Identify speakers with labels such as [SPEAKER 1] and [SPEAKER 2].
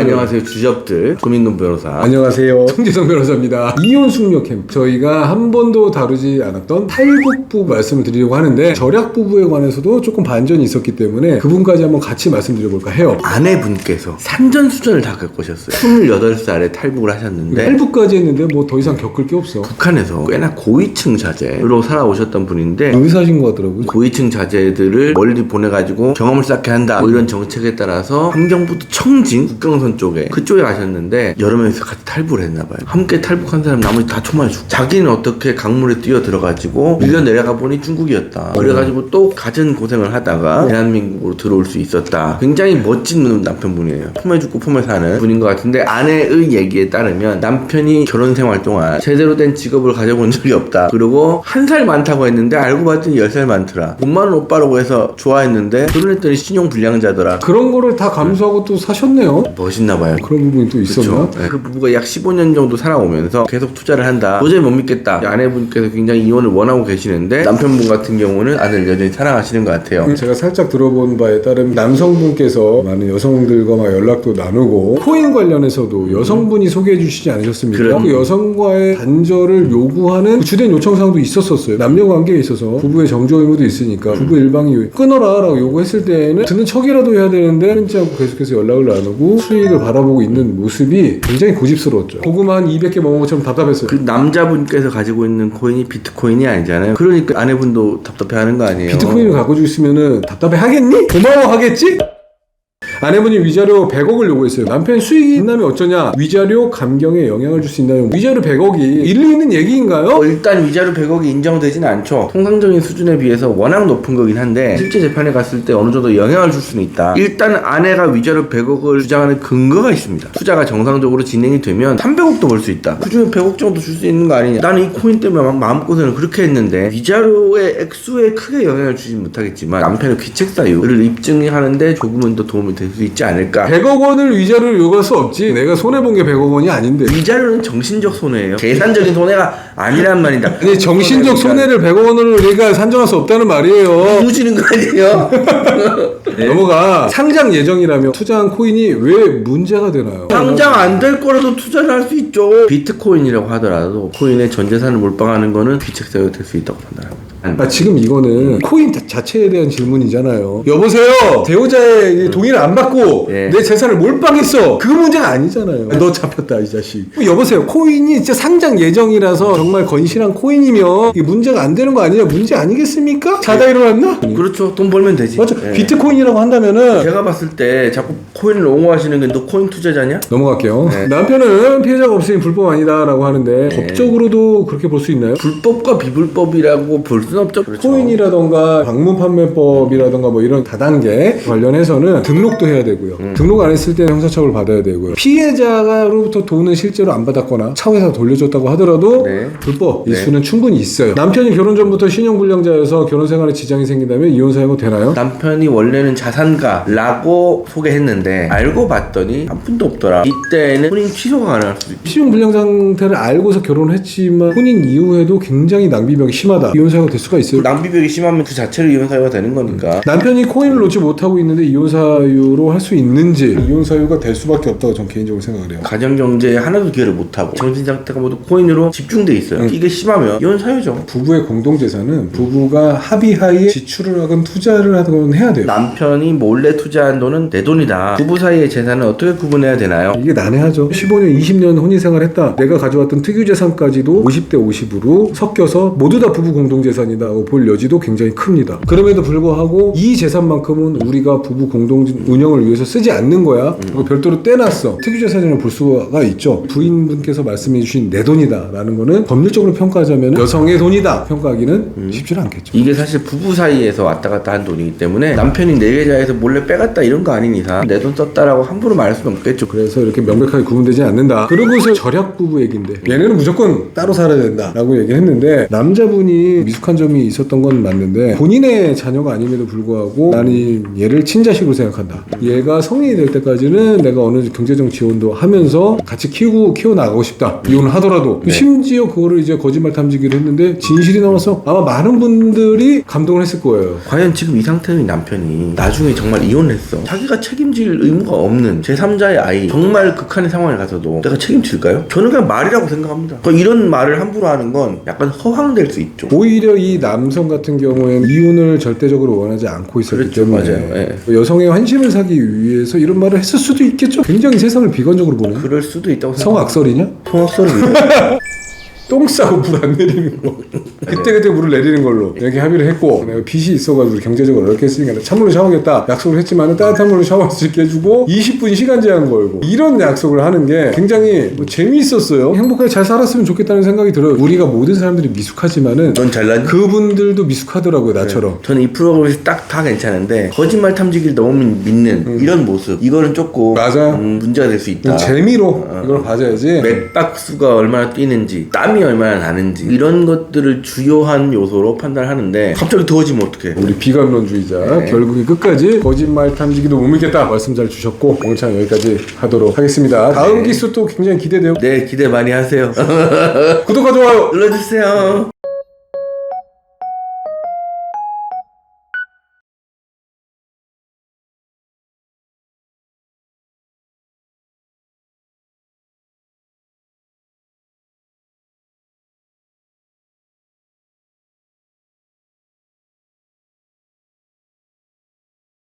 [SPEAKER 1] 안녕하세요 주접들 조민돈 변호사.
[SPEAKER 2] 안녕하세요 송재성 변호사입니다. 이혼 숙려 캠프 저희가 한 번도 다루지 않았던 탈북부 말씀을 드리려고 하는데 절약 부부에 관해서도 조금 반전이 있었기 때문에 그분까지 한번 같이 말씀드려볼까 해요.
[SPEAKER 1] 아내분께서 산전수전을 다 겪으셨어요. 28살에 탈북을 하셨는데
[SPEAKER 2] 탈북까지 했는데 뭐 더 이상 겪을 게 없어.
[SPEAKER 1] 북한에서 꽤나 고위층 자제로 살아오셨던 분인데
[SPEAKER 2] 의사신 것 같더라고요.
[SPEAKER 1] 고위층 자제들을 멀리 보내가지고 경험을 쌓게 한다 뭐 이런 정책에 따라서 함경부도 청진 국경선 쪽에 그쪽에 가셨는데 여러 명이서 같이 탈북을 했나봐요. 함께 탈북한 사람 나머지 다 총맞아 죽고 자기는 어떻게 강물에 뛰어 들어가지고 밀려 내려가 보니 중국이었다. 그래가지고 또 갖은 고생을 하다가 대한민국으로 들어올 수 있었다. 굉장히 멋진 남편분이에요. 품에 죽고 품에 사는 분인 것 같은데 아내의 얘기에 따르면 남편이 결혼 생활 동안 제대로 된 직업을 가져본 적이 없다. 그리고 한 살 많다고 했는데 알고 봤더니 10살 많더라. 돈 많은 오빠라고 해서 좋아했는데 결혼했더니 신용 불량자더라.
[SPEAKER 2] 그런 거를 다 감수하고 또 사셨네요.
[SPEAKER 1] 멋있나봐요.
[SPEAKER 2] 그런 부분이 또 있었나?
[SPEAKER 1] 네. 그 부부가 약 15년 정도 살아오면서 계속 투자를 한다. 도저히 못 믿겠다. 아내분께서 굉장히 이혼을 원하고 계시는데 남편분 같은 경우는 아내를 여전히 사랑하시는 것 같아요.
[SPEAKER 2] 제가 살짝 들어본 바에 따르면 남성분께서 많은 여성들과 막 연락도 나누고 코인 관련해서도 여성분이 소개해 주시지 않으셨습니까? 그 여성과의 단절을 요구하는 그 주된 요청사항도 있었어요. 남녀 관계에 있어서 부부의 정조 의무도 있으니까 부부 일방이 끊어라 라고 요구했을 때는 듣는 척이라도 해야 되는데 끊지 않고 계속해서 연락을 나누고 수익을 바라보고 있는 모습이 굉장히 고집스러웠죠. 고구마 한 200개 먹은 것처럼 답답했어요.
[SPEAKER 1] 그 남자분께서 가지고 있는 코인이 비트코인이 아니잖아요. 그러니까 아내분도 답답해하는 거 아니에요?
[SPEAKER 2] 비트코인을 갖고 있으면은 답답해 하겠니? 고마워하겠지? 아내분이 위자료 100억을 요구했어요. 남편 수익이 있나면 어쩌냐? 위자료 감경에 영향을 줄 수 있나요? 위자료 100억이 일리 있는 얘기인가요?
[SPEAKER 1] 일단 위자료 100억이 인정되진 않죠. 통상적인 수준에 비해서 워낙 높은 거긴 한데 실제 재판에 갔을 때 어느 정도 영향을 줄 수는 있다. 일단 아내가 위자료 100억을 주장하는 근거가 있습니다. 투자가 정상적으로 진행이 되면 300억도 벌 수 있다. 그중에 100억 정도 줄 수 있는 거 아니냐. 나는 이 코인 때문에 막 마음고생을 그렇게 했는데 위자료의 액수에 크게 영향을 주지 못하겠지만 남편의 귀책 사유를 입증하는데 조금은 더 도움이 될 수 있지 않을까.
[SPEAKER 2] 100억 원을 위자료를 요구할 수 없지. 내가 손해본 게 100억 원이 아닌데.
[SPEAKER 1] 위자료는 정신적 손해예요. 계산적인 손해가 아니란 말이다.
[SPEAKER 2] 아니 정신적 손해를 100억 원으로 우리가 산정할 수 없다는 말이에요.
[SPEAKER 1] 무지는 거 아니에요?
[SPEAKER 2] 네. 넘어가. 상장 예정이라며 투자한 코인이 왜 문제가 되나요?
[SPEAKER 1] 상장 안 될 거라도 투자를 할 수 있죠. 비트코인이라고 하더라도 코인의 전 재산을 몰빵하는 거는 귀책 사유가 될 수 있다고 판단합니다.
[SPEAKER 2] 지금 이거는 코인 자체에 대한 질문이잖아요. 여보세요. 대호자의 동의를 안 받고 내 재산을 몰빵했어. 그 문제가 아니잖아요. 너 잡혔다 이 자식. 여보세요. 코인이 진짜 상장 예정이라서 정말 건실한 코인이면 이게 문제가 안 되는 거 아니냐? 문제 아니겠습니까? 자다 일어났나?
[SPEAKER 1] 그렇죠. 돈 벌면 되지.
[SPEAKER 2] 맞아. 비트코인이라고 한다면은
[SPEAKER 1] 제가 봤을 때 자꾸 코인을 옹호하시는 게 너 코인 투자자냐?
[SPEAKER 2] 넘어갈게요. 남편은 피해자가 없으니 불법 아니다라고 하는데 법적으로도 그렇게 볼 수 있나요?
[SPEAKER 1] 불법과 비불법이라고 볼 수는 없죠. 그렇죠.
[SPEAKER 2] 코인이라던가 방문 판매법이라던가 뭐 이런 다단계 관련해서는 등록도 해야 되고요. 등록 안 했을 때는 형사처벌 받아야 되고요. 피해자로부터 돈은 실제로 안 받았거나 차후에서 돌려줬다고 하더라도 불법일 수는 충분히 있어요. 남편이 결혼 전부터 신용불량자여서 결혼 생활에 지장이 생긴다면 이혼 사유가 되나요?
[SPEAKER 1] 남편이 원래는 자산가라고 소개했는데 알고 봤더니 한 푼도 없더라. 이때는 혼인 취소가 가능할 수도 있죠.
[SPEAKER 2] 신용불량 상태를 알고서 결혼했지만 혼인 이후에도 굉장히 낭비벽이 심하다. 이혼 사유가 될 수가 있어요.
[SPEAKER 1] 낭비벽이 심하면 그 자체로 이혼 사유가 되는 거니까.
[SPEAKER 2] 남편이 코인을 놓지 못하고 있는데 이혼 사유로 할 수 있는지 이혼 사유가 될 수밖에 없다고 전 개인적으로 생각을 해요.
[SPEAKER 1] 가정 경제에 하나도 기여를 못하고 정신 상태가 모두 코인으로 집중돼 있어요. 이게 심하면 이혼 사유죠.
[SPEAKER 2] 부부의 공동 재산은 부부가 합의하에 지출을 하건 투자를 하건 해야 돼요.
[SPEAKER 1] 남편이 몰래 투자한 돈은 내 돈이다. 부부 사이의 재산은 어떻게 구분해야 되나요?
[SPEAKER 2] 이게 난해하죠. 15년, 20년 혼인생활 했다. 내가 가져왔던 특유재산까지도 50대 50으로 섞여서 모두 다 부부 공동재산이라고 볼 여지도 굉장히 큽니다. 그럼에도 불구하고 이 재산만큼은 우리가 부부 공동 운영을 위해서 쓰지 않는 거야. 그리고 별도로 떼놨어. 특유재산이라고 볼 수가 있죠. 부인분께서 말씀해주신 내 돈이다 라는 거는 법률적으로 평가하자면 여성의 돈이다 평가하기는 쉽지는 않겠죠.
[SPEAKER 1] 이게 사실 부부 사이에서 왔다 갔다 한 돈이기 때문에 남편이 내 계좌에서 몰래 빼갔다 이런 거 아닌 이상 내 돈 썼다라고 함부로 말할 수는 없겠죠.
[SPEAKER 2] 그래서 이렇게 명백하게 구분되지 않는다. 그러고서 절약 부부 얘기인데 얘네는 무조건 따로 살아야 된다 라고 얘기했는데 남자분이 미숙한 점이 있었던 건 맞는데 본인의 자녀가 아님에도 불구하고 나는 얘를 친자식으로 생각한다. 얘가 성인이 될 때까지는 내가 어느 경제적 지원도 하면서 같이 키워나가고 싶다. 이혼을 하더라도 심지어 그거를 이제 거짓말 탐지기를 했는데 진실이 나와서 아마 많은 분들이 감동을 했을 거예요.
[SPEAKER 1] 과연 지금 이 상태의 남편이 나중에 정말 이혼했어. 자기가 책임질 의무가 없는 제3자의 아이 정말 극한의 상황에 가서도 내가 책임질까요? 저는 그냥 말이라고 생각합니다. 그러니까 이런 말을 함부로 하는 건 약간 허황될 수 있죠.
[SPEAKER 2] 오히려 이 남성 같은 경우에는 이혼을 절대적으로 원하지 않고 있었기
[SPEAKER 1] 그렇죠.
[SPEAKER 2] 때문에
[SPEAKER 1] 맞아요.
[SPEAKER 2] 여성의 환심을 사기 위해서 이런 말을 했을 수도 있겠죠. 굉장히 세상을 비관적으로 보는.
[SPEAKER 1] 그럴 수도 있다고 생각합니다.
[SPEAKER 2] 성악설이냐?
[SPEAKER 1] 성악설을
[SPEAKER 2] 똥 싸고 물 안 내리는 거. 그때 물을 내리는 걸로 이렇게 합의를 했고, 내가 빚이 있어가지고 우리 경제적으로 어렵게 했으니까 찬물로 샤워하겠다 약속을 했지만 따뜻한 물로 샤워할 수 있게 해주고 20분 시간 제한 걸고 이런 약속을 하는 게 굉장히 재미있었어요. 행복하게 잘 살았으면 좋겠다는 생각이 들어요. 우리가 모든 사람들이 미숙하지만은
[SPEAKER 1] 넌 잘났니?
[SPEAKER 2] 그분들도 미숙하더라고요. 나처럼.
[SPEAKER 1] 저는 이 프로그램에서 딱 다 괜찮은데 거짓말 탐지기를 너무 믿는 이런 모습 이거는 조금
[SPEAKER 2] 맞아.
[SPEAKER 1] 문제가 될 수 있다.
[SPEAKER 2] 재미로 이걸 봐줘야지.
[SPEAKER 1] 맥박수가 얼마나 뛰는지 땀이 얼마나 나는지 이런 것들을 주요한 요소로 판단하는데 갑자기 더워지면 어떡해.
[SPEAKER 2] 우리 비관론주의자 결국에 끝까지 거짓말 탐지기도 못 믿겠다 말씀 잘 주셨고 오늘 참 여기까지 하도록 하겠습니다. 다음 기수 또 굉장히 기대돼요.
[SPEAKER 1] 네, 기대 많이 하세요.
[SPEAKER 2] 구독과 좋아요
[SPEAKER 1] 눌러주세요.